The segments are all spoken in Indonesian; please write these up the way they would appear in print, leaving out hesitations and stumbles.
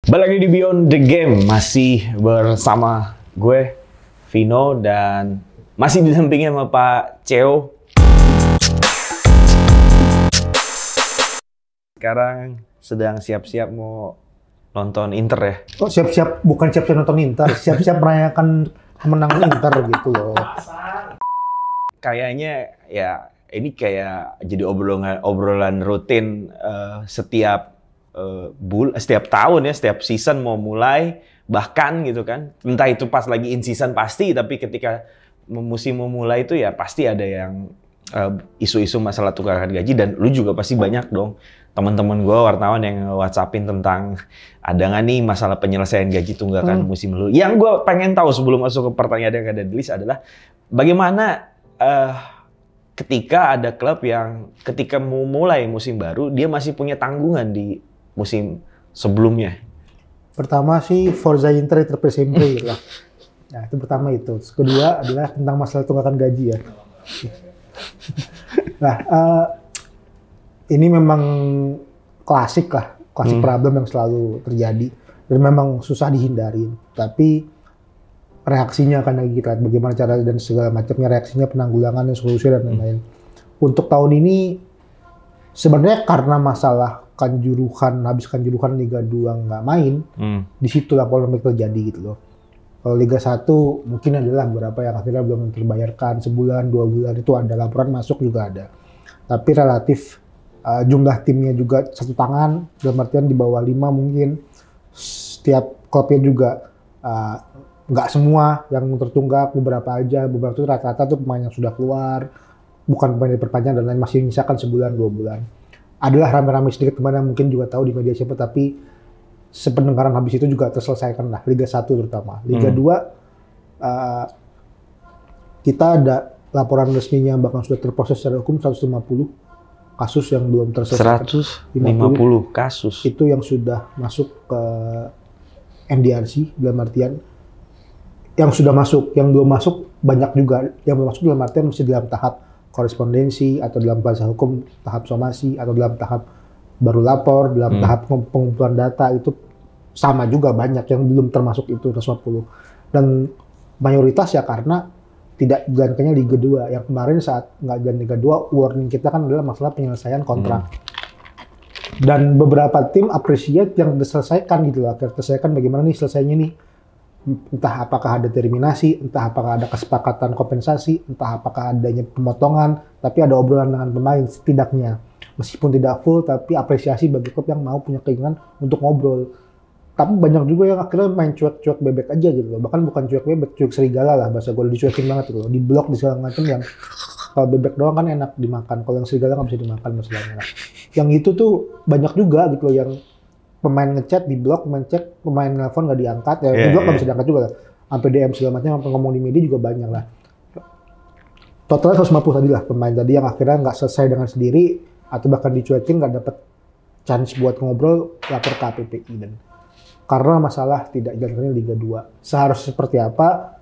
Balik lagi di Beyond the Game, masih bersama gue, Vino, dan masih didampingi sama Pak Ceo. Sekarang sedang siap-siap mau nonton Inter ya? Oh siap-siap, bukan siap-siap nonton Inter, siap-siap merayakan kemenangan Inter gitu loh. Kayaknya ya ini kayak jadi obrolan rutin setiap tahun ya, setiap season mau mulai, bahkan gitu kan, entah itu pas lagi in season pasti, tapi ketika musim mau mulai itu ya pasti ada yang isu-isu masalah tunggakan gaji. Dan lu juga pasti banyak dong teman-teman gue wartawan yang WhatsAppin tentang ada nggak nih masalah penyelesaian gaji tunggakan musim lalu. Yang gue pengen tahu sebelum masuk ke pertanyaan yang ada di list adalah bagaimana ketika ada klub yang ketika mau mulai musim baru dia masih punya tanggungan di musim sebelumnya. Pertama sih Forza Inter per sempre lah. Nah itu pertama itu. Kedua adalah tentang masalah tunggakan gaji ya. Nah ini memang klasik problem yang selalu terjadi dan memang susah dihindari. Tapi reaksinya akan lagi kita lihat bagaimana cara dan segala macamnya, reaksinya, penanggulangan dan solusi dan lain-lain. Untuk tahun ini sebenarnya karena masalah habis kanjuruhan Liga 2 nggak main, di situlah polemik terjadi gitu loh. Kalau Liga 1 mungkin adalah beberapa yang akhirnya belum terbayarkan, sebulan, 2 bulan itu ada laporan masuk juga ada. Tapi relatif jumlah timnya juga satu tangan, dalam artian di bawah 5 mungkin. Setiap klubnya juga nggak semua yang tertunggak, beberapa itu rata-rata tuh pemain yang sudah keluar, bukan pemain diperpanjang dan lain, masih menyisakan sebulan 2 bulan. Adalah rame-rame sedikit teman yang mungkin juga tahu di media siapa, tapi sependengaran habis itu juga terselesaikan lah, Liga 1 terutama. Liga 2, kita ada laporan resminya bahkan sudah terproses secara hukum 150 kasus yang belum terselesaikan. 150 kasus? Itu yang sudah masuk ke NDRC, dalam artian yang sudah masuk, yang belum masuk banyak juga. Yang belum masuk dalam artian masih dalam tahap korespondensi, atau dalam bahasa hukum tahap somasi, atau dalam tahap baru lapor, dalam tahap pengumpulan data, itu sama juga banyak yang belum termasuk itu 150. Dan mayoritas ya karena tidak dijalankannya Liga 2. Yang kemarin saat nggak jalan Liga 2, warning kita kan adalah masalah penyelesaian kontrak. Dan beberapa tim appreciate yang diselesaikan gitu loh. Terselesaikan bagaimana nih selesainya nih. Entah apakah ada terminasi, entah apakah ada kesepakatan kompensasi, entah apakah adanya pemotongan, tapi ada obrolan dengan pemain setidaknya. Meskipun tidak full, tapi apresiasi bagi klub yang mau punya keinginan untuk ngobrol. Tapi banyak juga yang akhirnya main cuek-cuek bebek aja gitu loh. Bahkan bukan cuek bebek, cuek serigala lah, bahasa gue dicuekin banget gitu loh. Di blok, di segala macam yang kalau bebek doang kan enak dimakan, kalau yang serigala nggak bisa dimakan masalahnya. Yang itu tuh banyak juga gitu loh, yang pemain ngechat di blog, pemain nelfon nggak diangkat, ya di blog nggak bisa diangkat juga lah. Sampai DM segala macam, sampai ngomong di media juga banyak lah. Totalnya 150 tadi lah pemain tadi yang akhirnya nggak selesai dengan sendiri, atau bahkan dicuekin, nggak dapet chance buat ngobrol, lapor ke APPI. Dan karena masalah tidak jalannya Liga 2. Seharusnya seperti apa,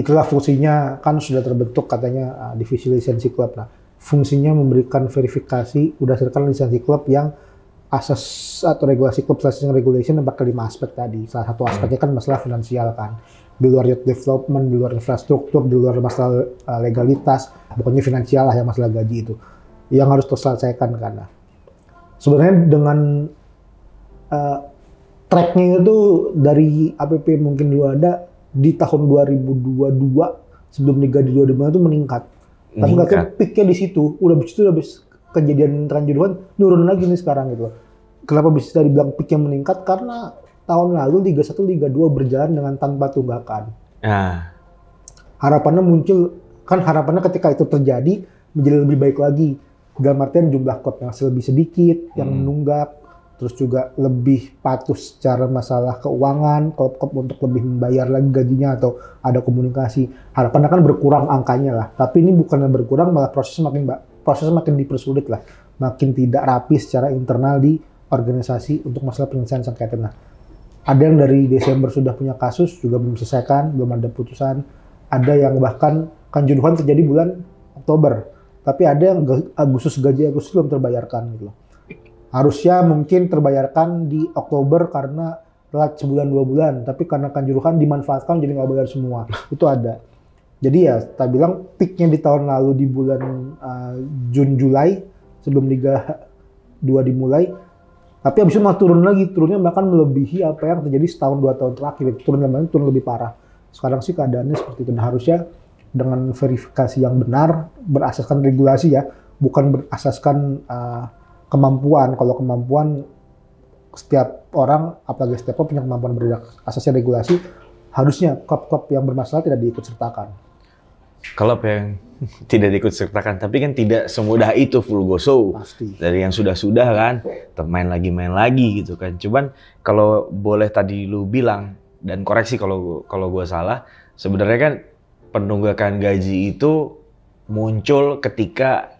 itulah fungsinya, kan sudah terbentuk katanya divisi lisensi klub. Nah, fungsinya memberikan verifikasi berdasarkan lisensi klub yang asas atau regulasi klub licensing regulation yang pakai 5 aspek tadi. Salah satu aspeknya kan masalah finansial kan. Di luar youth development, di luar infrastruktur, di luar masalah legalitas, pokoknya finansial lah yang masalah gaji itu. Yang harus terselesaikan karena sebenarnya dengan tracknya itu dari APP mungkin dulu ada di tahun 2022 sebelum Liga 2 itu meningkat. Tapi nggak tahu peaknya di situ. Udah habis kejadian kanjuruhan turun lagi nih sekarang gitu. Kenapa bisa dibilang peaknya meningkat? Karena tahun lalu Liga 1, Liga 2 berjalan dengan tanpa tunggakan. Harapannya muncul, kan harapannya ketika itu terjadi menjadi lebih baik lagi. Dalam artian jumlah klub yang lebih sedikit, yang menunggak, terus juga lebih patuh secara masalah keuangan, klub-klub untuk lebih membayar lagi gajinya atau ada komunikasi. Harapannya kan berkurang angkanya lah. Tapi ini bukannya berkurang, malah prosesnya makin dipersulit lah. Makin tidak rapi secara internal di organisasi untuk masalah penyelesaian sengketa. Nah, ada yang dari Desember sudah punya kasus, juga belum selesaikan, belum ada putusan. Ada yang bahkan kanjuruhan terjadi bulan Oktober. Tapi ada yang gaji Agustus belum terbayarkan gitu loh. Harusnya mungkin terbayarkan di Oktober karena telat sebulan 2 bulan, tapi karena Kanjuruhan dimanfaatkan jadi nggak bayar semua. Itu ada. Jadi ya, tak bilang peaknya di tahun lalu di bulan Jun Julai sebelum Liga 2 dimulai, tapi abis itu malah turun lagi, turunnya bahkan melebihi apa yang terjadi setahun 2 tahun terakhir. Turun lebih parah. Sekarang sih keadaannya seperti itu. Nah, harusnya dengan verifikasi yang benar, berasaskan regulasi ya, bukan berasaskan kemampuan. Kalau kemampuan setiap orang, apalagi setiap klub punya kemampuan berasasnya regulasi, harusnya klub-klub yang bermasalah tidak diikut sertakan. Klub yang tidak diikut sertakan, tapi kan tidak semudah itu full go show. Pasti. Dari yang sudah-sudah kan, main lagi gitu kan. Cuman kalau boleh tadi lu bilang, dan koreksi kalau gue salah, sebenarnya kan penunggakan gaji itu muncul ketika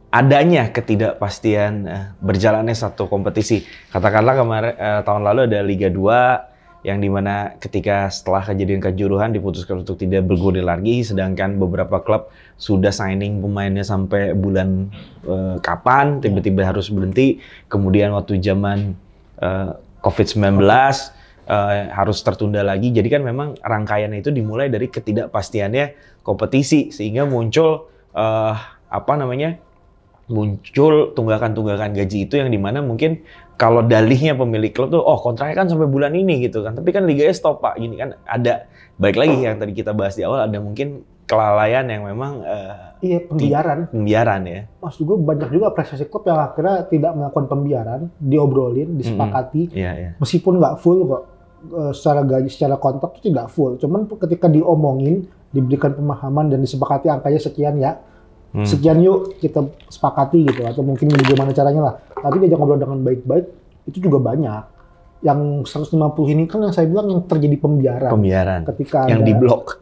adanya ketidakpastian berjalannya satu kompetisi. Katakanlah kemarin tahun lalu ada Liga 2 yang dimana ketika setelah kejadian Kanjuruhan diputuskan untuk tidak bergulir lagi, sedangkan beberapa klub sudah signing pemainnya sampai bulan kapan, tiba-tiba harus berhenti. Kemudian waktu zaman COVID-19 harus tertunda lagi. Jadi kan memang rangkaian itu dimulai dari ketidakpastiannya kompetisi, sehingga muncul muncul tunggakan-tunggakan gaji itu yang dimana mungkin kalau dalihnya pemilik klub tuh, kontraknya kan sampai bulan ini gitu kan. Tapi kan liganya stop Pak, gini kan ada. Baik lagi yang tadi kita bahas di awal, ada mungkin kelalaian yang memang pembiaran ya. Maksud gue banyak juga prestasi klub yang akhirnya tidak melakukan pembiaran, diobrolin, disepakati, meskipun nggak full kok. Secara gaji, secara kontrak itu tidak full. Cuman ketika diomongin, diberikan pemahaman dan disepakati angkanya sekian ya, sekian yuk kita sepakati gitu, atau mungkin bagaimana caranya lah. Tapi diajak ngobrol dengan baik-baik, itu juga banyak. Yang 150 ini kan yang saya bilang yang terjadi pembiaran. Ketika yang diblok.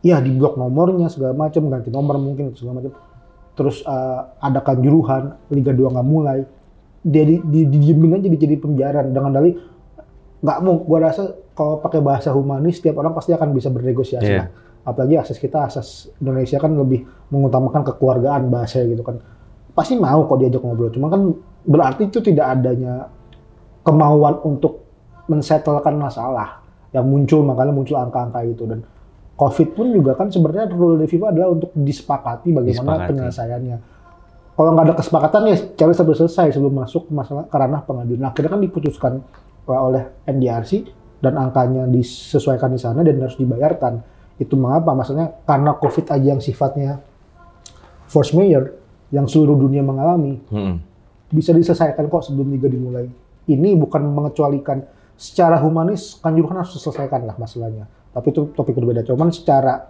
Iya, diblok nomornya segala macam, ganti nomor mungkin segala macam. Terus ada Kanjuruhan, Liga 2 nggak mulai. Dia didiemin aja jadi pembiaran dengan dalih nggak mau. Gua rasa kalau pakai bahasa humanis, setiap orang pasti akan bisa bernegosiasi lah. Apalagi asas Indonesia kan lebih mengutamakan kekeluargaan bahasanya gitu kan. Pasti mau kok diajak ngobrol. Cuma kan berarti itu tidak adanya kemauan untuk mensetelkan masalah yang muncul, makanya muncul angka-angka itu. Dan COVID pun juga kan sebenarnya rule dari FIFA adalah untuk disepakati bagaimana penyelesaiannya. Kalau nggak ada kesepakatan ya cari sampai selesai sebelum masuk masalah ke ranah pengadilan. Nah, akhirnya kan diputuskan oleh NDRC dan angkanya disesuaikan di sana dan harus dibayarkan. Itu mengapa? Maksudnya karena COVID aja yang sifatnya force majeure yang seluruh dunia mengalami, bisa diselesaikan kok sebelum Liga dimulai. Ini bukan mengecualikan secara humanis, Kanjuruhan harus diselesaikan lah masalahnya. Tapi itu topik berbeda. Cuman secara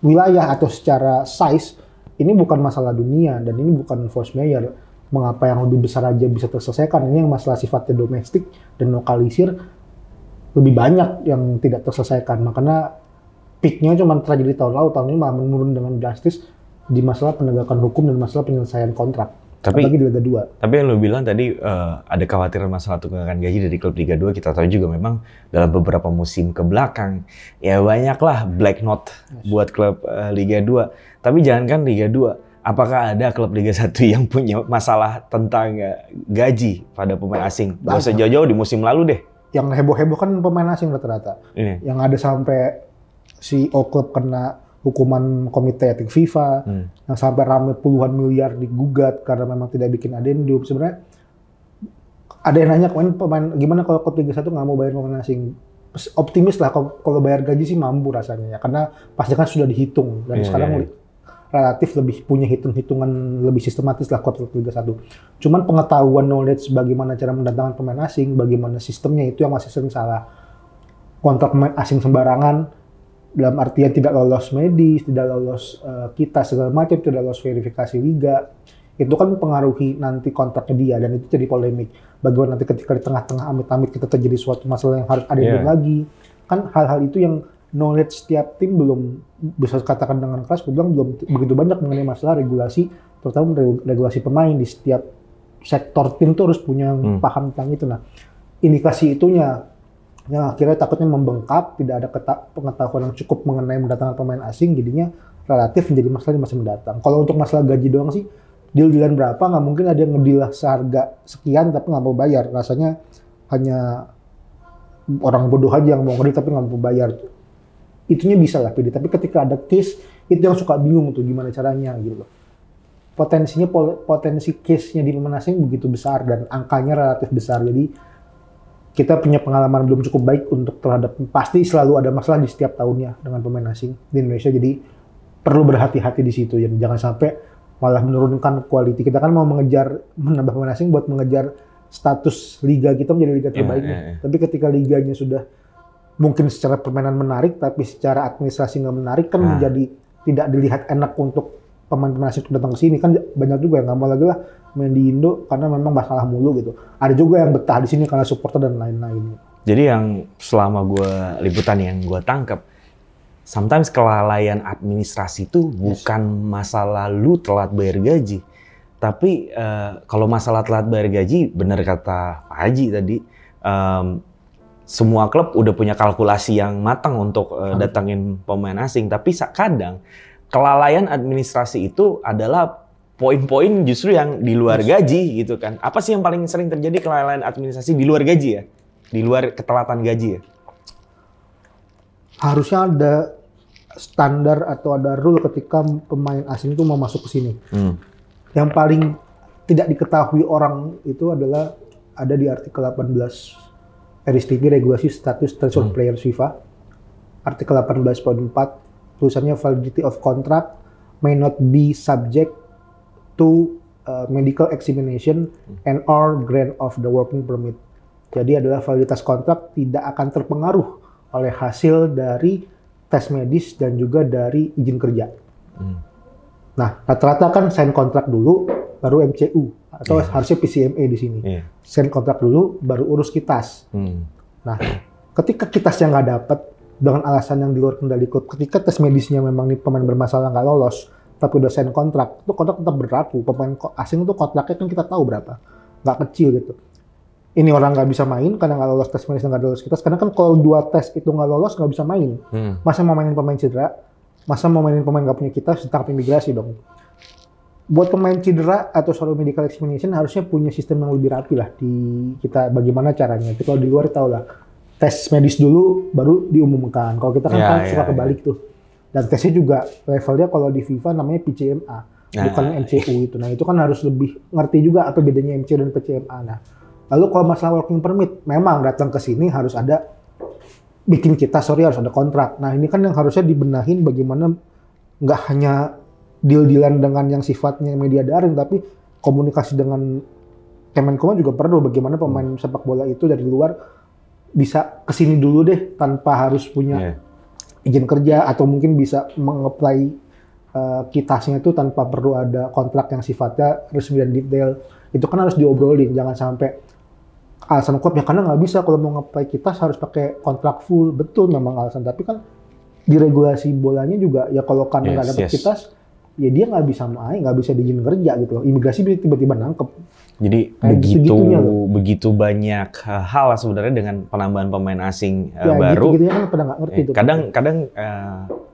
wilayah atau secara size, ini bukan masalah dunia dan ini bukan force majeure. Mengapa yang lebih besar aja bisa terselesaikan? Ini yang masalah sifatnya domestik dan lokalisir, lebih banyak yang tidak terselesaikan. Makanya peaknya cuma terjadi tahun lalu, tahun ini malah menurun dengan drastis di masalah penegakan hukum dan masalah penyelesaian kontrak. Apalagi di Liga 2. Tapi yang lu bilang tadi ada kekhawatiran masalah tunggakan gaji dari klub Liga 2, kita tahu juga memang dalam beberapa musim ke belakang ya banyaklah black note buat klub Liga 2. Tapi jangankan Liga 2, apakah ada klub Liga 1 yang punya masalah tentang gaji pada pemain asing? Gak usah jauh-jauh di musim lalu deh. Yang heboh-heboh kan pemain asing rata-rata. Yang ada sampai CEO klub kena hukuman komite etik FIFA, yang sampai ramai puluhan miliar digugat karena memang tidak bikin adendum. Sebenarnya ada yang nanya pemain gimana kalau klub Liga 1 nggak mau bayar pemain asing. Optimis lah kalau bayar gaji sih mampu rasanya ya, karena pasti kan sudah dihitung dan sekarang relatif lebih punya hitung-hitungan lebih sistematis lah klub Liga 1. Cuman pengetahuan knowledge bagaimana cara mendatangkan pemain asing, bagaimana sistemnya itu yang masih sering salah. Kontrak pemain asing sembarangan, dalam artian tidak lolos medis, tidak lolos kita segala macam, tidak lolos verifikasi liga. Itu kan mempengaruhi nanti kontraknya dia dan itu jadi polemik. Bagaimana nanti ketika di tengah-tengah amit-amit kita terjadi suatu masalah yang harus ada lagi. Kan hal-hal itu yang knowledge setiap tim belum bisa katakan dengan keras, gue bilang belum begitu banyak mengenai masalah regulasi, terutama regulasi pemain di setiap sektor tim tuh harus punya paham tentang itu. Nah, indikasi itunya yang akhirnya takutnya membengkak, tidak ada pengetahuan yang cukup mengenai mendatangkan pemain asing, jadinya relatif menjadi masalah di masa mendatang. Kalau untuk masalah gaji doang sih, deal-dealan berapa, nggak mungkin ada yang ngedeal seharga sekian tapi nggak mau bayar. Rasanya hanya orang bodoh aja yang mau kredit tapi nggak mampu bayar. Itunya bisa lah PD. Tapi ketika ada case, itu yang suka bingung tuh gimana caranya gitu loh. Potensi case-nya di pemain asing begitu besar dan angkanya relatif besar. Jadi kita punya pengalaman belum cukup baik untuk terhadap, pasti selalu ada masalah di setiap tahunnya dengan pemain asing di Indonesia. Jadi perlu berhati-hati di situ ya. Jangan sampai malah menurunkan quality. Kita kan mau menambah pemain asing buat mengejar status liga kita menjadi liga terbaik. Tapi ketika liganya sudah mungkin secara permainan menarik, tapi secara administrasi nggak menarik kan menjadi tidak dilihat enak untuk pemain-pemain asing datang ke sini. Kan banyak juga yang nggak mau lagi lah main di Indo karena memang masalah mulu gitu. Ada juga yang betah di sini karena supporter dan lain-lain. Jadi yang selama gue liputan yang gue tangkap, sometimes kelalaian administrasi itu bukan masalah lu telat bayar gaji. Tapi kalau masalah telat bayar gaji, benar kata Pak Haji tadi, semua klub udah punya kalkulasi yang matang untuk datangin pemain asing. Tapi kadang kelalaian administrasi itu adalah poin-poin justru yang di luar gaji gitu kan. Apa sih yang paling sering terjadi kelalaian administrasi di luar gaji ya? Di luar ketelatan gaji ya? Harusnya ada standar atau ada rule ketika pemain asing itu mau masuk ke sini. Yang paling tidak diketahui orang itu adalah ada di artikel 18 RSTP Regulasi Status Threshold Players FIFA. Artikel 18.4 tulisannya validity of contract may not be subject to medical examination and or grant of the working permit. Jadi adalah validitas kontrak tidak akan terpengaruh oleh hasil dari tes medis dan juga dari izin kerja. Nah, rata-rata kan sign kontrak dulu, baru MCU atau harusnya PCMA di sini. Sign kontrak dulu, baru urus kitas. Nah, ketika kitasnya nggak dapat dengan alasan yang di luar kendali klub, ketika tes medisnya memang nih pemain bermasalah nggak lolos, tapi udah sign kontrak, itu kontrak tetap berlaku. Pemain asing itu kontraknya kan kita tahu berapa, nggak kecil gitu. Ini orang nggak bisa main karena nggak lolos tes medis dan nggak lolos kitas. Karena kan kalau 2 tes itu nggak lolos nggak bisa main. Masa mau mainin pemain cedera? Masa mau mainin pemain nggak punya kitas? Ditangkap imigrasi dong. Buat pemain cedera atau soal medical examination harusnya punya sistem yang lebih rapi lah di kita. Bagaimana caranya? Tapi kalau di luar tahu lah. Tes medis dulu baru diumumkan. Kalau kita kan suka kebalik tuh. Dan tesnya juga levelnya kalau di FIFA namanya PCMA, bukan MCU itu. Nah itu kan harus lebih ngerti juga apa bedanya MCU dan PCMA. Nah lalu kalau masalah working permit, memang datang ke sini harus ada bikin kita, harus ada kontrak. Nah ini kan yang harusnya dibenahin bagaimana nggak hanya deal-dealan dengan yang sifatnya media daring, tapi komunikasi dengan Kemenkominfo juga perlu. Bagaimana pemain sepak bola itu dari luar bisa kesini dulu deh tanpa harus punya izin kerja, atau mungkin bisa mengapply kitasnya itu tanpa perlu ada kontrak yang sifatnya resmi dan detail. Itu kan harus diobrolin, jangan sampai alasan klub ya karena nggak bisa kalau mau nge-apply kitas harus pakai kontrak full. Betul memang alasan, tapi kan di regulasi bolanya juga ya kalau karena nggak dapat kitas ya dia nggak bisa main, nggak bisa diizin kerja gitu loh. Imigrasi bisa tiba-tiba nangkep. Jadi begitu banyak hal sebenarnya dengan penambahan pemain asing baru. Gitu-gitu kan pada nggak ngerti tuh. Kadang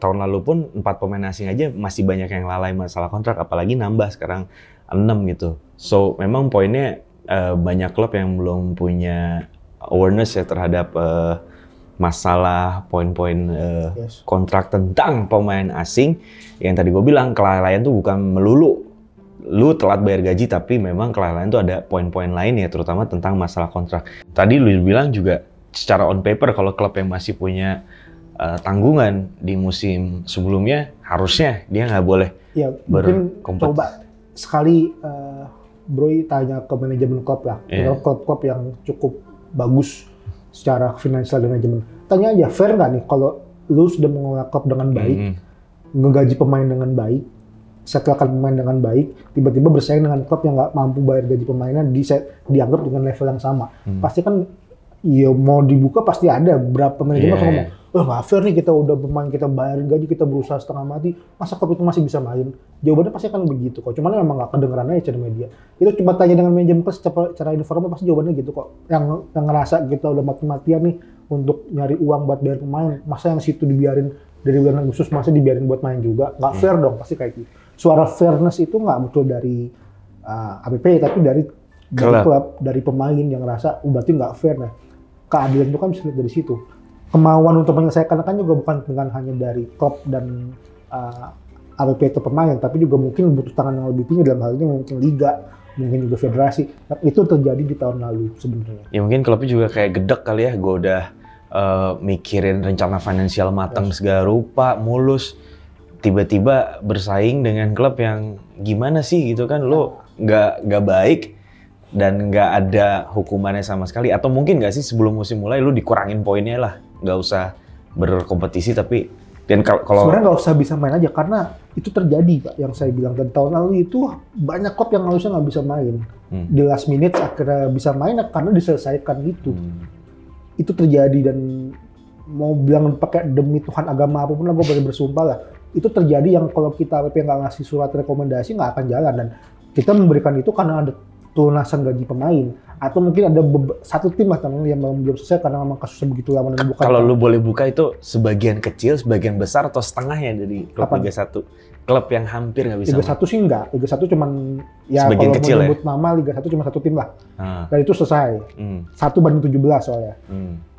tahun lalu pun 4 pemain asing aja masih banyak yang lalai masalah kontrak, apalagi nambah sekarang 6 gitu. So memang poinnya banyak klub yang belum punya awareness ya terhadap masalah poin-poin kontrak tentang pemain asing. Yang tadi gue bilang kelalaian tuh bukan melulu lu telat bayar gaji, tapi memang kelalaian tuh ada poin-poin lain ya, terutama tentang masalah kontrak. Tadi lu bilang juga secara on paper kalau klub yang masih punya tanggungan di musim sebelumnya harusnya dia nggak boleh berkompetisi. Coba sekali Bro tanya ke manajemen klub lah, klub-klub yang cukup bagus secara finansial dan manajemen. Tanya aja, fair nggak nih kalau lu sudah mengelola klub dengan baik, ngegaji pemain dengan baik, setelahkan pemain dengan baik, tiba-tiba bersaing dengan klub yang nggak mampu bayar gaji pemainnya, dianggap dengan level yang sama. Pasti kan, ya mau dibuka pasti ada berapa manajemen ngomong, nggak fair nih, kita udah pemain kita bayarin gaji, kita berusaha setengah mati, masa klub itu masih bisa main? Jawabannya pasti akan begitu kok, cuman memang nggak kedengeran aja secara media. Itu coba tanya dengan manajemen klub secara informal, pasti jawabannya gitu kok. Yang ngerasa kita udah mati-matian nih untuk nyari uang buat bayar pemain, masa yang situ dibiarin dari bulan Agustus, masa dibiarin buat main juga? Nggak fair dong, pasti kayak gitu. Suara fairness itu nggak muncul dari APP, tapi dari dari klub, dari pemain yang ngerasa berarti nggak fair. Nah, keadilan itu kan bisa lihat dari situ. Kemauan untuk menyelesaikan kan juga bukan dengan hanya dari klub dan APP atau pemain, tapi juga mungkin butuh tangan yang lebih tinggi, dalam hal ini mungkin liga, mungkin juga federasi. Nah, itu terjadi di tahun lalu sebenarnya. Ya mungkin klubnya juga kayak gedek kali ya, gue udah mikirin rencana finansial matang segala rupa, mulus. Tiba-tiba bersaing dengan klub yang gimana sih gitu kan, lo nggak baik dan nggak ada hukumannya sama sekali. Atau mungkin nggak sih sebelum musim mulai lo dikurangin poinnya lah, nggak usah berkompetisi. Tapi dan kalau sebenarnya nggak usah bisa main aja, karena itu terjadi Pak, yang saya bilang dan tahun lalu itu banyak klub yang harusnya nggak bisa main. Di last minute akhirnya bisa main karena diselesaikan gitu. Itu terjadi, dan mau bilang pakai demi Tuhan agama apapun lah, gue boleh bersumpah lah. Itu terjadi yang kalau kita APP nggak ngasih surat rekomendasi nggak akan jalan, dan kita memberikan itu karena ada pelunasan gaji pemain, atau mungkin ada satu tim lah yang belum selesai karena memang kasusnya begitu lama dan bukan. Kalau lu boleh buka itu sebagian kecil, sebagian besar, atau setengahnya dari klub Liga 1? Klub yang hampir nggak bisa. Liga 1 sih enggak, Liga 1 cuman ya sebagian kalau kecil mau nyebut ya? nama Liga 1 cuma satu tim lah. Dan itu selesai. 1/17 soalnya.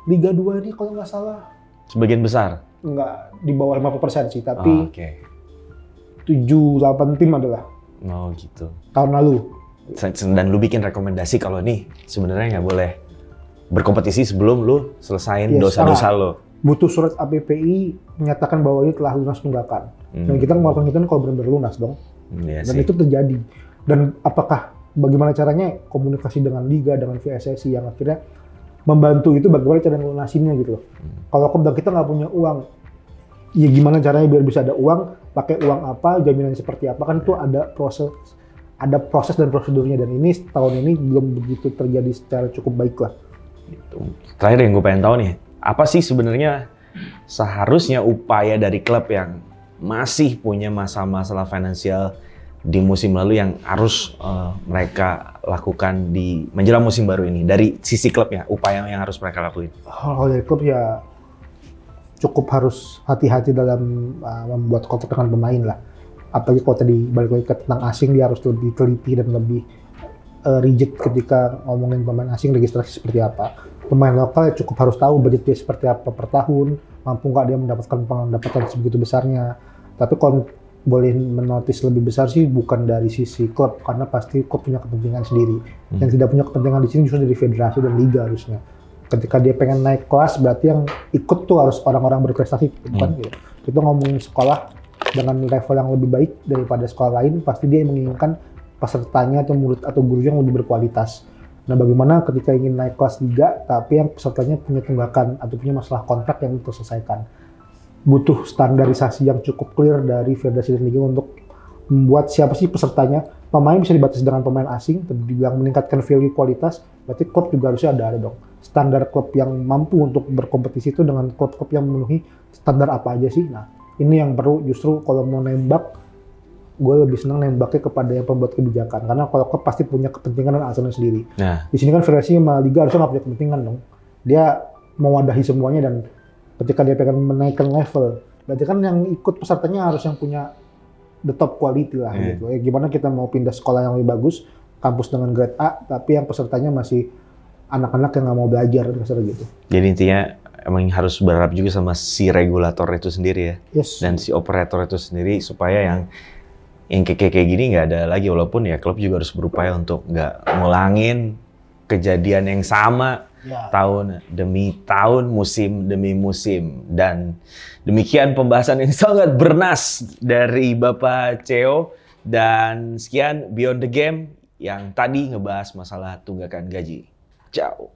Liga 2 ini kalau nggak salah sebagian besar? Nggak di bawah 50% sih, tapi okay. 7-8 tim adalah. Oh gitu. Tahun lalu. Dan lu bikin rekomendasi kalau nih sebenarnya nggak boleh berkompetisi sebelum lu selesain dosa-dosa lo. Butuh surat APPI menyatakan bahwa ini telah lunas tunggakan. Dan kita mengeluarkan itu kalau benar-benar lunas dong. Dan itu terjadi. Dan apakah bagaimana caranya komunikasi dengan Liga, dengan VSSI yang akhirnya membantu itu, bagaimana cara lunasinnya gitu loh. Kalau kita nggak punya uang, ya gimana caranya biar bisa ada uang, pakai uang apa, jaminannya seperti apa, kan itu ada proses dan prosedurnya, dan ini tahun ini belum begitu terjadi secara cukup baik lah. Gitu. Terakhir yang gue pengen tahu nih, apa sih sebenarnya seharusnya upaya dari klub yang masih punya masalah finansial di musim lalu yang harus mereka lakukan di menjelang musim baru ini dari sisi klubnya, upaya yang harus mereka lakuin? Kalau dari klub ya cukup harus hati-hati dalam membuat kontrak dengan pemain lah. Apalagi kalau tadi balik lagi ke tentang asing, dia harus lebih teliti dan lebih rigid ketika ngomongin pemain asing, registrasi seperti apa. Pemain lokal ya cukup harus tahu budget dia seperti apa per tahun, mampu nggak dia mendapatkan pendapatan sebegitu besarnya. Tapi kalau boleh menotis lebih besar sih bukan dari sisi klub, karena pasti klub punya kepentingan sendiri. Yang tidak punya kepentingan di sini justru dari federasi dan liga harusnya. Ketika dia pengen naik kelas, berarti yang ikut tuh harus orang-orang berprestasi, bukan gitu. Kita ngomongin sekolah dengan level yang lebih baik daripada sekolah lain, pasti dia menginginkan pesertanya atau murid atau guru yang lebih berkualitas. Nah, bagaimana ketika ingin naik kelas liga, tapi yang pesertanya punya tunggakan atau punya masalah kontrak yang terselesaikan. Butuh standarisasi yang cukup clear dari federasi dan liga untuk membuat siapa sih pesertanya. Pemain bisa dibatasi dengan pemain asing, dibilang meningkatkan value kualitas, berarti klub juga harusnya ada dong. Standar klub yang mampu untuk berkompetisi itu dengan klub-klub yang memenuhi standar apa aja sih. Nah, ini yang perlu justru kalau mau nembak, gue lebih senang nembaknya kepada yang pembuat kebijakan. Karena kalau klub pasti punya kepentingan dan alasannya sendiri. Nah, di sini kan federasi sama liga harusnya nggak punya kepentingan dong. Dia mewadahi semuanya, dan ketika dia pengen menaikkan level, berarti kan yang ikut pesertanya harus yang punya the top quality lah gitu. Ya, gimana kita mau pindah sekolah yang lebih bagus, kampus dengan grade A, tapi yang pesertanya masih anak-anak yang nggak mau belajar, gitu. Jadi intinya emang harus berharap juga sama si regulator itu sendiri ya, dan si operator itu sendiri supaya yang kayak gini nggak ada lagi. Walaupun ya klub juga harus berupaya untuk nggak ngulangin kejadian yang sama tahun demi tahun, musim demi musim. Dan demikian pembahasan yang sangat bernas dari Bapak CEO. Dan sekian Beyond the Game yang tadi ngebahas masalah tunggakan gaji. Ciao.